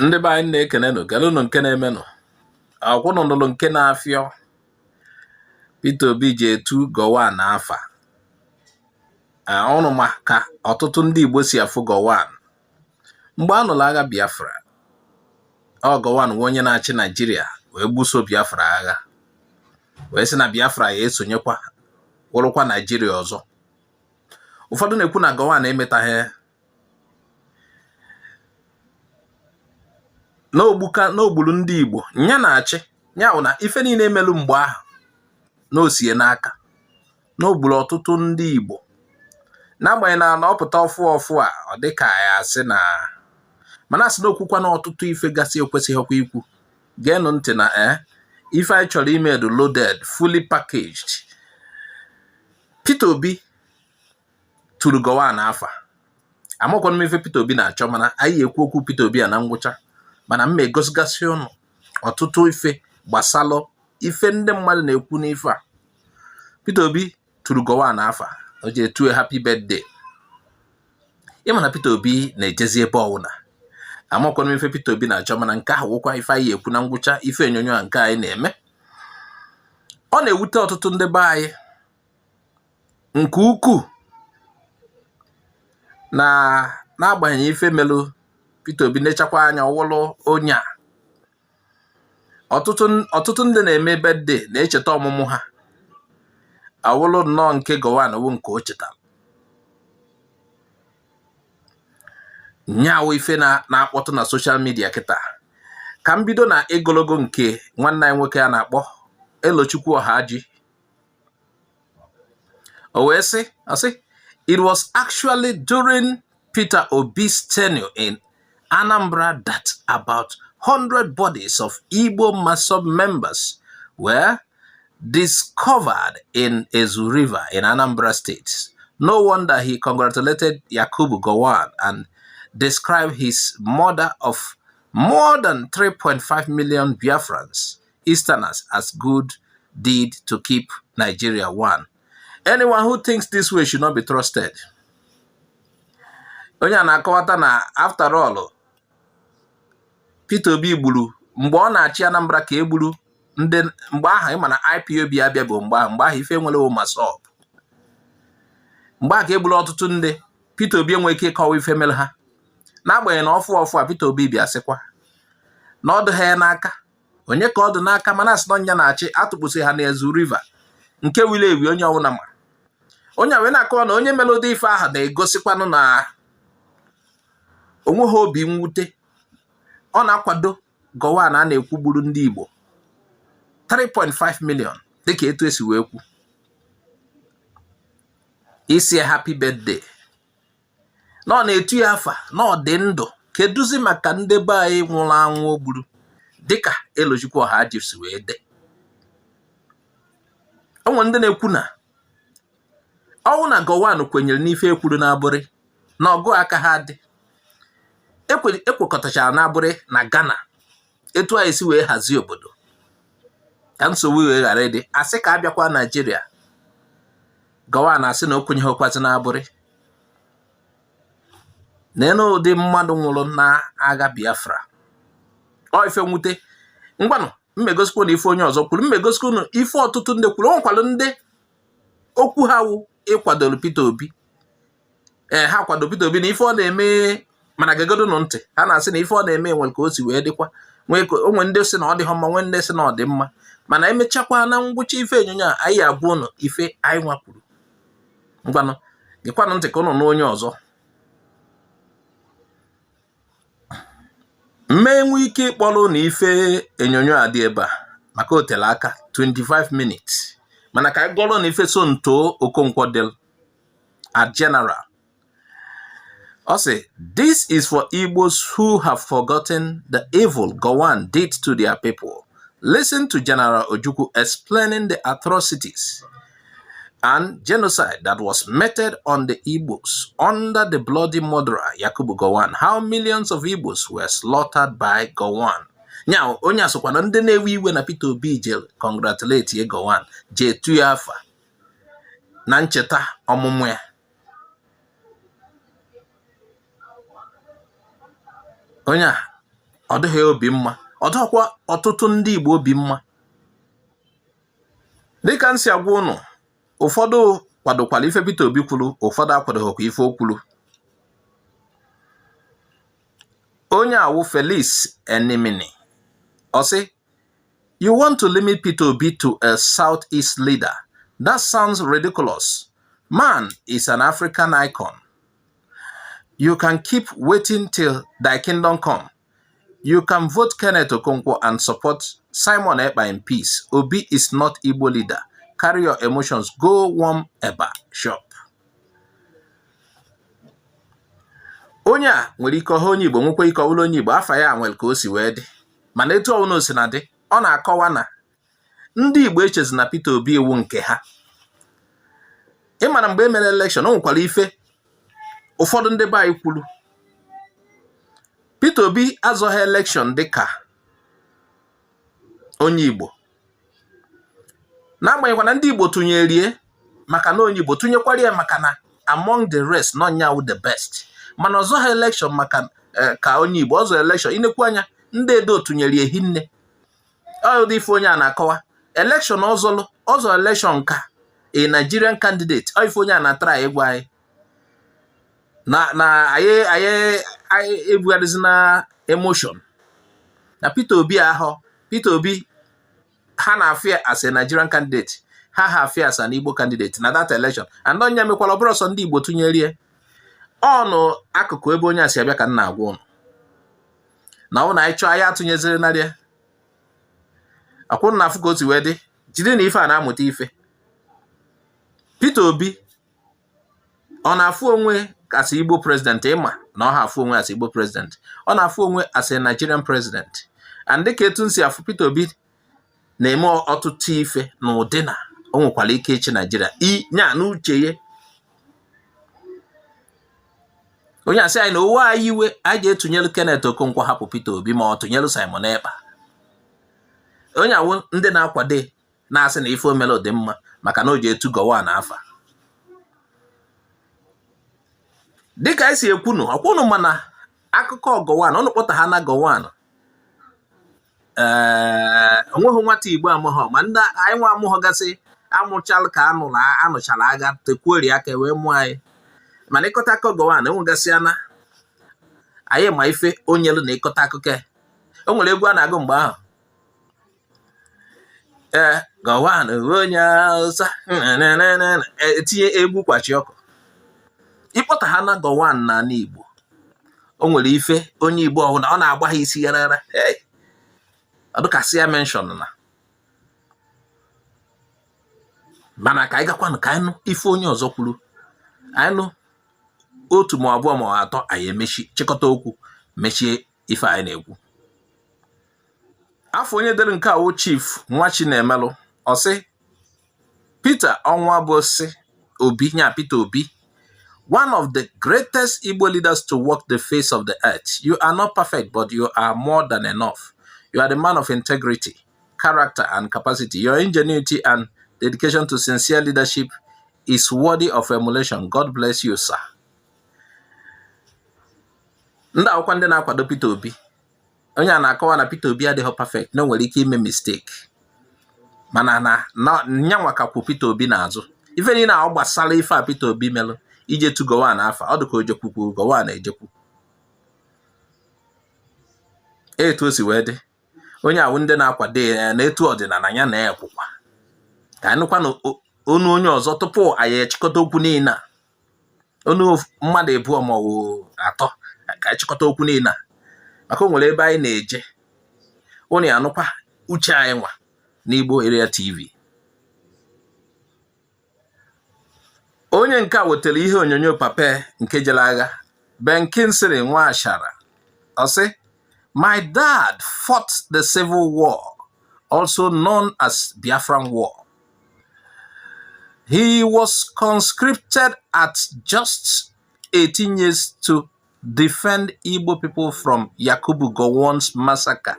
Ndị be anyị na-ekenenụ kelụnụ nke na-emenụ akwụnụ nụlụ nke na-afịọ Peter Obi ji etu Gowon n'afa ọnụ maka ọtụtụ ndị Igbo si afụ Gowon mgbe a nụrụ agha Biafra. Gowon nwe onye na-achị Nigeria wee gbuso Biafra agha wee sị na Biafra ya esonyekwa wụrụkwa Nigeria ọzọ. Ụfọdụ na-ekwu na Gowon emetaghị n'ogbulu ndị Igbo nya na-achị nya na ife niile emelu mgbe ahụ na osie n'aka n'ogbulu ọtụtụ ndị Igbo n'agbanyeghị na ọpụta ọfụ a ọ dịka ya asị na mana asị na okwukwa na ọtụtụ ife gasị ekwesịghịkwa ikwu. Geenụ ntị na ife anyị chọrọ ime dị loaded, fully packaged. Peter Obi tụrụ Gowon afa. Amakwanụ m ife Peter Obi na-achọ, mana anyị ekwu okwu Peter Obi a na ngwụcha, mana m egosigasị ụnụ ọtụtụ ife gbasalụ ife ndị mmadụ na-ekwu n'ife a. Peter Obi tụrụ Gowon afa, o ji etu happy birthday. Ịma na Peter Obi na-ejezi ebe ọwụna. Amakwanụ m ife Peter Obi na-achọ, mana nke ahụ wụkwa ife anyị ekwu na ngwụcha ife onyonyo a nke anyị na-eme. Ọ na-ewute ọtụtụ ndị be anyị nke ukwuu na n'agbanyeghị ife melụ Peter Obi na-echakwa anya ọwụlụ onye a. Ọtụtụ ndị na-eme birthday na-echeta ọmụmụ ha awụlụ nnọọ nke Gowon wụ nke o chetara. Nyawo ife na-akpọtụ na social media kịta. Ka m bido na egologo nke nwanne anyị nwoke a na-akpọ Elochukwu Ọhaji. O wee sị, it was actually during Peter Obi's tenure in Anambra that about 100 bodies of Igbo Masob members were discovered in Ezu River in Anambra State. No wonder he congratulated Yakubu Gowon and described his murder of more than 3.5 million Biafrans, Easterners, as good deed to keep Nigeria one. Anyone who thinks this way should not be trusted. Onye na-akọwata na after all Peter Obi gburu mgbe ọ na-achị Anambra ka egburu ndị mgbe ahụ ịma na IPOB abịa bụ mgbe ahụ ife nwere ụmasọb mgbe ahụ ka egburu ọtụtụ ndị. Peter Obi enwe ike ịkọwa ife mere ha n'agbanyeghị na ọfụ a Peter Obi bịa sịkwa na ọ dị ha n'aka. Onye ka ọ dị n'aka? Mana asị na ọnya na-achị atụkpụsị ha n'Ezu River nke wile ewi onye ọwụna ma onye wee na-akọwa na onye mere ụdị ife ahụ na-egosikwanụ na onwe ha obi mwute. Ọ na-akwado Gowon a na-ekwu gburu ndị Igbo 3.5 million dịka etu esi wee kwu. Isi happy birthday na ọ na-etu ya afa na ọ dị ndụ. Keduzi maka ndị be anyị nwụrụ anwụ o gburu dịka Elochukwu Ọhaji si wee dị. Onwe ndị na-ekwu na ọnwụ na Gowon kwenyere n'ife ekwuru n'abụrị na ọgụ aka ha dị. Ekwekọtachara n'abụrị na Ghana etu anyị si wee hazie obodo ka nsogbu wee ghara ịdị. Asị ka abịakwa Nigeria, Gowon asị na o kwenyeghịkwazi n'abụrị. N'elu ụdị mmadụ nwụrụ n'agha Biafra. Ọ ife mwute. Ngwanụ mmegosikwu na ife onye ọzọ kwuru, mmegosikwu na ife ọtụtụ ndị kwuru. O nwekwalụ ndị okwu ha wụ ịkwadoro Peter Obi. Ha kwado Peter Obi na ife ọ na-eme, mana gegodo nụ ntị, ha na-asị na ife ọ na-eme nwere ka o si wee dịkwa. Onwe ndị sị na ọ dịghọ mma, nwe ndị sị na ọ dị mma. Mana emechakwa na ngwụcha ife onyonyo a anyị abụọ nụ ife anyị nwakwuru. Ngwanụ gekwanụ ntị ka ụnụ na onye ọzọ mmee nwe ike ịkpọrọ na ife onyonyo a dị ebe a maka o tere aka 25 minutes. Mana ka anyị gọrọ na ife Sonto Okonkwo del at general. I say, this is for Igbos who have forgotten the evil Gowon did to their people. Listen to General Ojukwu explaining the atrocities and genocide that was meted on the Igbos under the bloody murderer Yakubu Gowon. How millions of Igbos were slaughtered by Gowon. Now, onye asokwa na ndị na-ewe iwe na Peter Obi je congratulate Gowon je tu ya afa na ncheta ọmụmụ ya. Onye ọ dịghị obi mma, ọ dịkwa ọtụtụ ndị Igbo obi mma. Dịka m si agwa unu, ụfọdụ kwadokwara ife Peter Obi kwuru, ụfọdụ akwadoghịkwa ife o kwuru. Onye awụ Felix Enemini, ọ sị, you want to limit Peter Obi to a Southeast leader? That sounds ridiculous. Man is an African icon. You can keep waiting till thy kingdom come. You can vote Kenneth Okonkwo and support Simon Ekpa in peace. Obi is not Igbo leader. Carry your emotions. Go warm Eba shop. Onye a nwere ike ọha onye Igbo, nwekwa ike ọbụla onye Igbo, afa ya nwere ka o si wee dị. Mana etu ọbụla o si na dị, ọ na-akọwa na ndị Igbo echezi na Peter Obi iwu nke ha. Ịmana mgbe e mere election, o nwekwara ife ụfọdụ ndị be anyị kwuru. Peter Obi azọghị election dịka onye Igbo. N'agbanyeghị na ndị Igbo tụnyerie maka na onye Igbo tụnyekwara ya maka na among the rest n'ọnya wụ the best. Mana ọzọghị election maka ka onye Igbo, ọzọ election inekwu anya ndị edo tụnyerie hinne. Ọ dị ife onye a na-akọwa. Election ọzọ election ka a Nigerian candidate. Ọ ife onye a na-atry ịgwa anyị. Na anyị ebugharịzi na emotion. Na Peter Obi ahụ, Peter Obi ha na-afịa as a Nigerian candidate, ha afịa as an Igbo candidate na that election. And onye mekwala ọbụrụ ọsọ ndị Igbo tụnyerie. Ọnụ akụkụ ebe onye a si abịa ka m na-agwa ụnụ. Na ụnụ anyị chọọ anyị atụnyeziri narịa. Akwụnụ na afụ ka o si wee dị, jide na ife a na-amụta ife. Peter Obi ọ na-afụ onwe as Igbo president, ịma na ọ ha afụ onwe as Igbo president. Ọ na-afụ onwe as a Nigerian president. And dịka etu m si afụ Peter Obi na-eme ọtụtụ ife na ụdị na o nwekwara ike ịchị Nigeria nya n'uche ya. Onye asị anyị na owe anyị iwe, anyị ga-etụnyelu Kenneth Okonkwo hapụ Peter Obi ma ọ tụnyelu Simon Ekpa. Onye awụ ndị na-akwado na-asị na ife omelo dị mma maka na o ji etu Gowon afa. Dịka anyị si ekwunu, ọkwụnụ mana akụkọ Gowon, ọnụ kpọta ha na Gowon. Onweghị nwata Igbo amụghọ, ma ndị anyị nwa amụghọ gasị amụchala ka anụchala agha tekwuori aka wee mụọ anyị. Mana ịkọta akụkọ Gowon enwegasị ya na anyị ma ife onyelu na ịkọta akụkọ ya. O nwere egwu a na-agụ mgbe ahụ. Gowon onye Hausa etinye egwu kwachi ọkụ. Ịkpọta ha na Gowon na Igbo, o nwere ife onye Igbo ọhụrụ na ọ na-agba ha isi ya rara. Ọ dịkasị ya mention na. Mana ka anyị gakwanụ ka anyị nụ ife onye ọzọ kwuru. Anyị nụ otu ma abụọ ma atọ, anyị emechi chịkọta okwu mechie ife anyị na-ekwu. Afọ onye dere nke a Chief nwa Chinemelụ, ọ sị Peter Onwabusi Obi nya Peter Obi, one of the greatest Igbo leaders to walk the face of the earth. You are not perfect, but you are more than enough. You are the man of integrity, character, and capacity. Your ingenuity and dedication to sincere leadership is worthy of emulation. God bless you, sir. Ndị akwụkwọ ndị na-akwado Peter Obi, onye a na-akọwa na Peter Obi adịghị perfect, na nwere ike ime mistake. Mana na nyanwa ka kwụ Peter Obi n'azụ. Ife niile ọ gbasara ife a Peter Obi melụ ije tu Gowon afa, ọ dịka ojekwukwu Gowon ejekwu. Etu o si wee dị, onye awụ ndị na-akwado ya na etu ọdịnala ya na-ekwukwa. Ka anyị nụkwa na onu onye ọzọ tupu anyị echịkọta okwu niile a. Onu mmadụ ebuọ ma ọ atọ ka echịkọta okwu niile a. Maka o nwere ebe anyị na-eje. Unu ya anụkwa uche anyị nwa n'Igbo Area TV. Onye nke a wetara ihe onyonyo papa nke jere agha, Ben Kingsley nwa Ashara. Ọ sị, my dad fought the Civil War, also known as Biafran War. He was conscripted at just 18 years to defend Igbo people from Yakubu Gowon's massacre.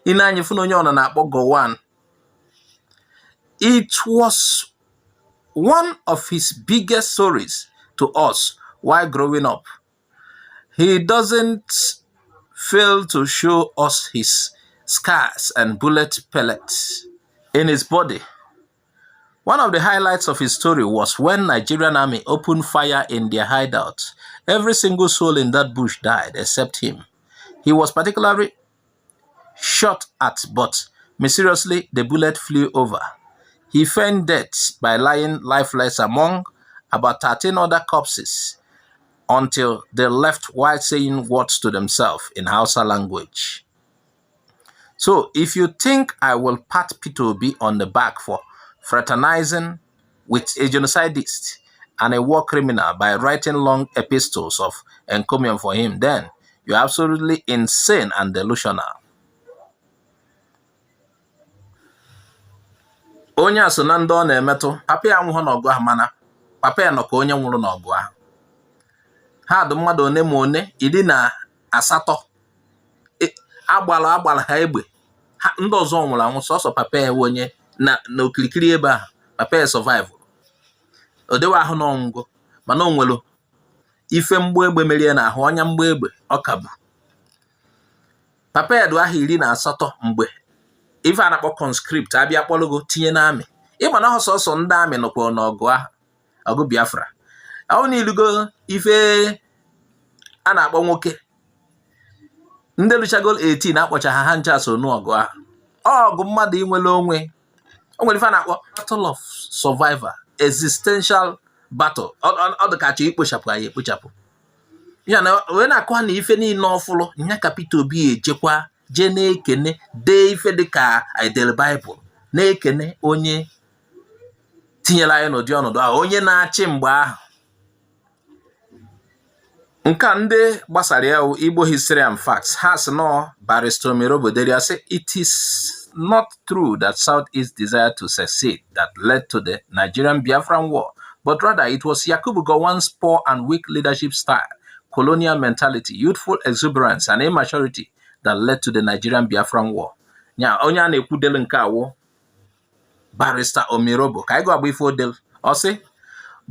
Inanyi funonyo ona na-akpọ Gowon. It was one of his biggest stories to us while growing up. He doesn't failed to show us his scars and bullet pellets in his body. One of the highlights of his story was when Nigerian army opened fire in their hideout. Every single soul in that bush died except him. He was particularly shot at, but mysteriously the bullet flew over. He feigned death by lying lifeless among about 13 other corpses until they left while saying words to themselves in Hausa language. So if you think I will pat Peter Obi on the back for fraternizing with a genocidist and a war criminal by writing long epistles of encomium for him, then you're absolutely insane and delusional. Onye aso na ndị ọ na-emetụ, papa ya nwụrụ n'ọgụ ahụ, mana papa ya nọ ka onye nwụrụ n'ọgụ ahụ. Ha dị mmadụ one ma one, 18 agbala ha egbe. Ndị ọzọ nwụrụ anwụ, sọsọ papa ya onye na okirikiri ebe ahụ. Papa ya survive. O dewe ahụ n'ọnwụgo, mana o nwere ife mgbu egbe merie na ahụ, ọnya mgbu egbe ọ ka bụ. Papa ya dị ahụ 18 mgbe ife a na-akpọ conscript abịa kpọlụgo tinye n'amị. Ịma na ọsọsọ ndị amị nọkwa n'ọgụ ahụ, ọgụ Biafra. Ahụ n'ilugo ife a na-akpọ nwoke. Ndị luchagol 18 akpọcha ha ncha so n'ọgụ ahụ. Ọgụ mmadụ inwere onwe. O nwere ife a na-akpọ battle of survivor, existential battle. Ọ dị ka achọ ikpochapụ anyị ekpochapụ. Ya na wee na-akọ na ife niile ọfụlụ, nya ka Peter Obi ejekwa je na-ekene dee ife dịka idel Bible, na-ekene onye tinyere anyị n'ụdị ọnọdụ ahụ, onye na-achị mgbe ahụ. Nke ndị gbasara ya Igbo history and facts has no Barrister Omirobo say it is not true that Southeast desired to secede that led to the Nigerian-Biafran War, but rather it was Yakubu Gowon's poor and weak leadership style, colonial mentality, youthful exuberance, and immaturity that led to the Nigerian-Biafran War. Nya onye na-ekwu del nke awo Barrister Omirobo. Ka go abifo del. O say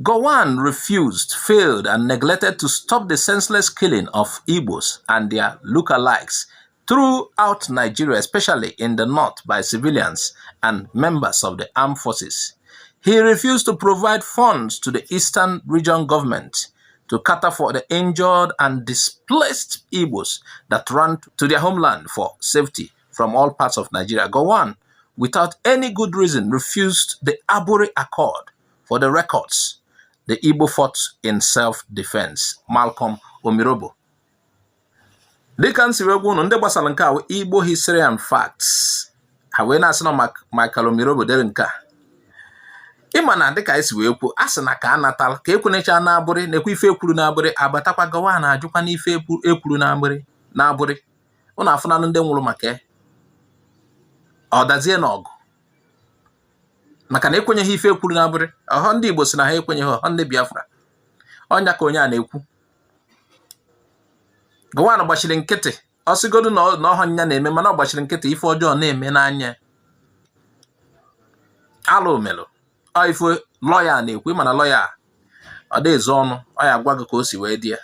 Gowon refused, failed, and neglected to stop the senseless killing of Igbos and their lookalikes throughout Nigeria, especially in the north by civilians and members of the armed forces. He refused to provide funds to the Eastern Region government to cater for the injured and displaced Igbos that ran to their homeland for safety from all parts of Nigeria. Gowon, without any good reason, refused the Aburi Accord. For the records, the Igbo fought in self-defense. Malcolm Omirobo. Dịka nsiwe gwunu ndị gbasara nke a Igbo history and facts. Ha wee na-asị na Michael Omirobo dere nke a. Ịma na dịka esi wee kwuo, asị na ka a natala ka ekwenecha na-abụrị na-ekwu ife ekwuru na-abụrị abatakwa Gowon na-ajụkwa n'ife ekwuru na-abụrị. Ụnụ afụnanụ ndị nwụrụ maka ọ dazie n'ọgụ. Maka na ekwenyeghị ife ekwuru na-abụrị. Ọhọ ndị Igbo si na ha ekwenyeghị, ọhọ ndị Biafra. Ọnya ka onye a na-ekwu. Gowon gbachiri nkịtị. Ọ sịgodu na ọhọ nya na-eme, mana ọ gbachiri nkịtị ife ọjọọ na-eme n'anya. Alụ melụ. Ọ ife lọya na-ekwu, mana lọya ọ dị ezo ọnụ, ọ ya agwa gị ka o si wee dị ya.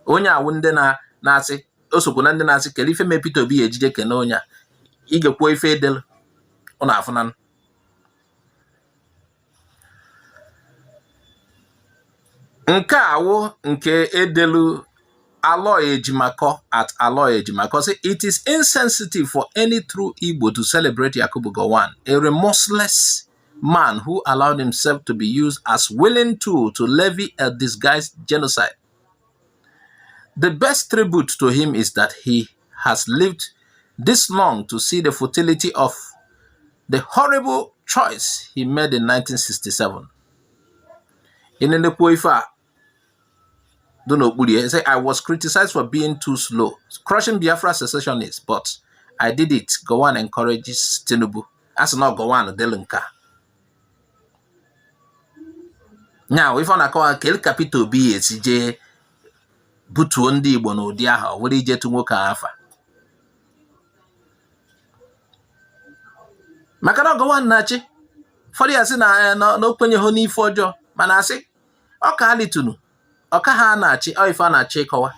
Onye awụ ndị na-asị, o sokwu na ndị na-asị kele ife mee Peter Obi ejije kene onye a. Ị ga-ekwu ife edelu. Ọ na-afụnanụ. Nke awụ nke edelu Aloy Ejimako at Aloy Ejimako say it is insensitive for any true Igbo to celebrate Yakubu Gowon, a remorseless man who allowed himself to be used as willing tool to levy a disguised genocide. The best tribute to him is that he has lived this long to see the futility of the horrible choice he made in 1967. In the Poifa, say, I was criticized for being too slow, crushing Biafra secessionists, but I did it. Gowon encourages Tinubu. As not Gowon Delenka. Now, if I call Kel Capito B, it's J. Butundi Bono Diaha, what did you to work afa? Makano Gowon Nachi. For the Asina, no penny honey for Joe. Manasi? Oka Litunu. Oka ha na-achị ife a na-achị ịkọwa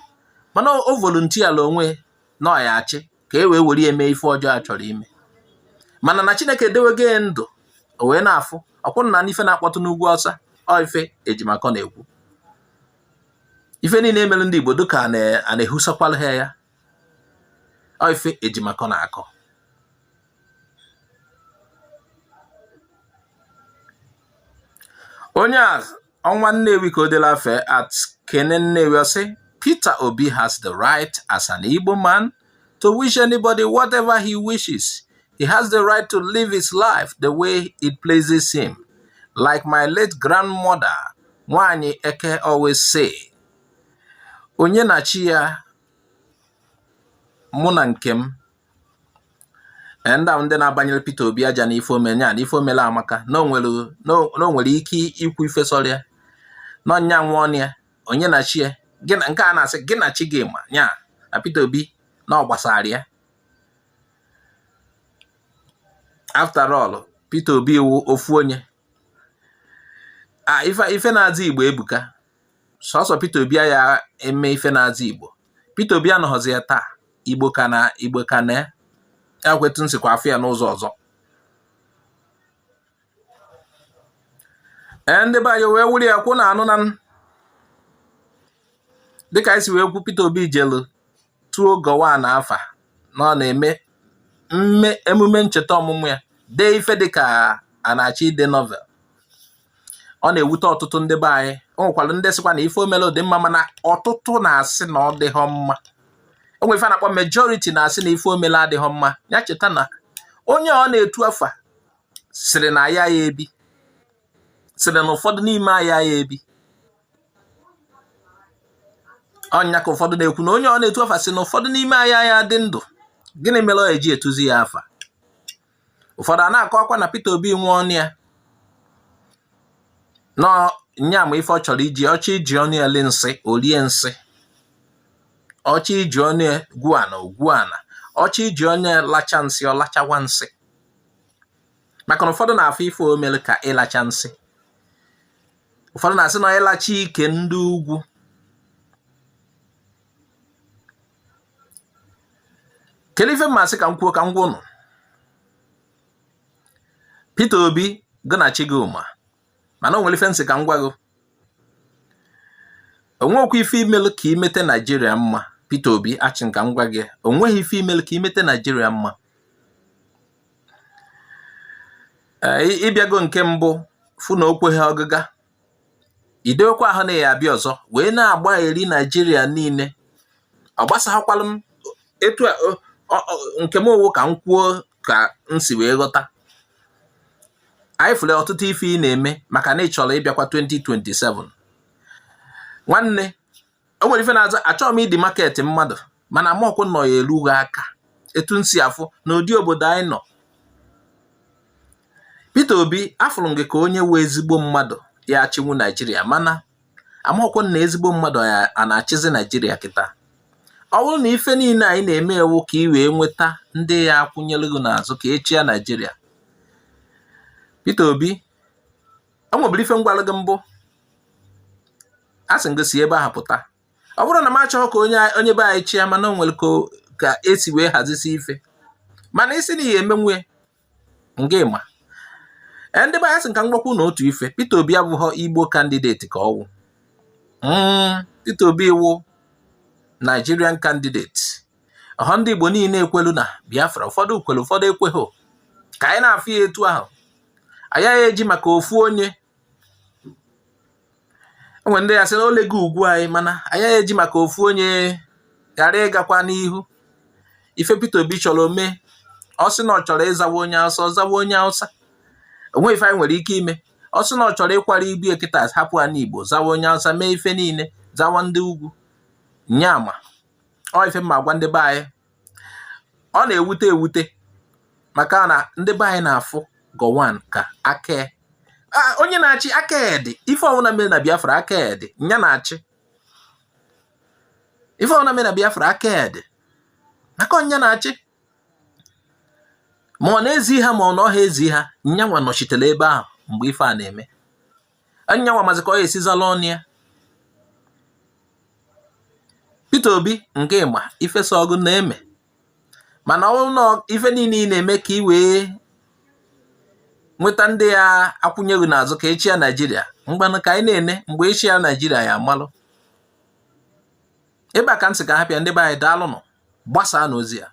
mana o volunteer onwe nọ ya achị ka e wee were eme ife ọjọọ a chọrọ ime mana na Chineke edewego ndụ o wee na-afụ ọkwụrụ na ife na-akpọtụ n'ugwu ọsa ọ ife ejimakọ na-ekwu ife niile emere ndị Igbo dịka a na-ehusakwala ha ya ọ ife ejimakọ na-akọ onye a ọnwa Nnewi ka o dela afe at Kene Nnewi ọ sị Peter Obi has the right as an Igbo man to wish anybody whatever he wishes. He has the right to live his life the way it pleases him. Like my late grandmother, Nwanyi Eke, always say, onye na chi ya mụ na nke m. Ndị na-abanyere Peter Obi aja n'ife omenya na ife omela amaka na onwere ike ikwu ife sọrọ na nya nwa ya onye na chi ya nke a na-asị gị na chi gị ma nya na Peter Obi na ọ gbasara ya. After all, Peter Obi wu ofu onye ife na-azụ Igbo ebuka sọsọ Peter Obi ya eme ife na-azụ Igbo. Peter Obi anọghọzi ya taa Igbo ka na ya kwetu nsikwa afọ ya n'ụzọ ọzọ. Ndị be anyị wee wuri ya kwụ na anụ na dịka isi wee kwu Peter Obi jelu tụọ Gowon afa na ọ na-eme emume ncheta ọmụmụ ya dee ife dịka a na-achọ ide novel. Ọ na-ewute ọtụtụ ndị be anyị. O nwekwara ndị sịkwa na ife omelo dị mma mana ọtụtụ na-asị na ọ dịghọ mma. O nwere ife na-akpọ majority na-asị na ife omelo adịghọ mma. Ya cheta na onye ọ na-etu afa sịrị na ya ebi sịrị na ụfọdụ n'ime ya ebi. Ọnya ka ụfọdụ na-ekwu na onye ọ na-etu afa sị na ụfọdụ n'ime ya dị ndụ. Gịnị mere ọ eji etuzi ya afa? Ụfọdụ a na-akọ akwa na Peter Obi nwe ọnụ ya nọ nya ma ife ọ chọrọ iji ọnụ ya lee nsị olie nsị, ọchị iji ọnụ ya gwuo ana, ọchị iji ọnụ ya lacha nsị ọ lachawa nsị. Maka na ụfọdụ na-afụ ife omele ka ịlacha nsị. Ụfọdụ na-asị na ịlacha ike ndị ugwu. Kedu ife mmasị ka m kwuo ka m gwa unu? Peter Obi gịnachi gị ụma mana o nwere ife nsị ka m gwa gị. Onwekwa ife imelu ka imete Nigeria mma. Peter Obi achị nka m gwa gị onweghị ife imelu ka imete Nigeria mma. Ịbịago nke mbụ fụ na okweghị ọgịga idewekwa ahụ na ya abịa ọzọ wee na-agba eri Nigeria niile. Ọ gbasakwalụ m etu nke m owu ka m kwuo ka m si wee ghọta. Anyị fụle ọtụtụ ife ị na-eme maka na ị chọrọ ịbịakwa 2027. Nwanne o nwere ife na-aza achọghị m ịdị market mmadụ mana amaọkwụ nọ ya erughị aka etu nsi afụ na ụdị obodo anyị nọ. Peter Obi afụrụ gị ka onye wee ezigbo mmadụ ya achịnwu Nigeria mana amaọkwụ na ezigbo mmadụ a na-achịzi Nigeria kịta. Ọ bụrụ na ife niile anyị na-eme ewu ka ị wee nweta ndị ya akwụnyere gị n'azụ ka echi ya Nigeria. Peter Obi o nwebiri ife ngwalụ gị mbụ a sị gị si ebe ahụ pụta. Ọ bụrụ na m achọghị ka onye be anyị chịa mana o nwere ka esi wee hazisi ife mana isi na ihe emenwe nga ịma. Ndị be anyị sị nka mgbakwu na otu ife Peter Obi abụghọ Igbo candidate ka ọwụ. Peter Obi wụ Nigerian candidate. Ọha ndị Igbo niile ekwelu na Biafra. Ụfọdụ kwelu ụfọdụ ekweghị. Ka anyị na-afụ ya etu ahụ ayaghị eji maka ofu onye. Onwe ndị ya sị na ole gị ugwu anyị mana ayaghị eji maka ofu onye ghara ịgakwa n'ihu. Ife Peter Obi chọrọ mee ọ sị na ọ chọrọ ịzawa onye Hausa ọzawa onye Hausa. Onwe ife anyị nwere ike ime. Ọ sị na ọ chọrọ ịkwara ibu ekita hapụ ha n'Igbo zawa onye Hausa mee ife niile zawa ndị ugwu. Nyama ọ ife mma gwa ndị be anyị. Ọ na-ewute maka na ndị be anyị na-afụ Gowon ka aka onye na-achị aka dị ife ọwụna mere na Biafra aka dị nya na-achị. Ife ọwụna mere na Biafra aka dị maka onye na-achị. Ma ọ na-ezi ha ma ọ na ọha ezi ha nyanwa nọchitere ebe ahụ mgbe ife a na-eme. Nyanwa mazị ka ọ esizala ọnụ ya. Peter Obi nke ịma ife so ọgụ na-eme mana ụlọ ife niile ị na-eme ka ị wee nweta ndị ya akwụnyeghị n'azụ ka echi ya Naijiria, mgbanụ ka anyị na-ene mgbe echi ya Naijiria ya amalụ. Ebe a ka nsị ka hapịa ndị be anyị daalụnụ, gbasaa n'ozi ya.